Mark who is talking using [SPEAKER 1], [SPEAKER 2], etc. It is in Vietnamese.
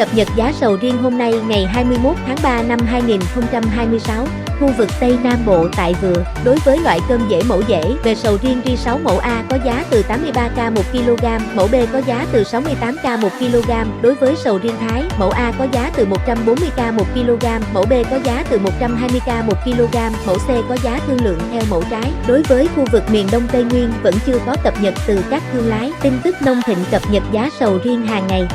[SPEAKER 1] Cập nhật giá sầu riêng hôm nay ngày 21 tháng 3 năm 2026. Khu vực Tây Nam Bộ tại Vừa, đối với loại cơm dễ mẫu dễ, về sầu riêng ri 6 mẫu A có giá từ 83k 1 kg, mẫu B có giá từ 68k 1 kg, đối với sầu riêng Thái, mẫu A có giá từ 140k 1 kg, mẫu B có giá từ 120k 1 kg, mẫu C có giá thương lượng theo mẫu trái. Đối với khu vực miền Đông Tây Nguyên vẫn chưa có cập nhật từ các thương lái. Tin tức Nông Thịnh cập nhật giá sầu riêng hàng ngày.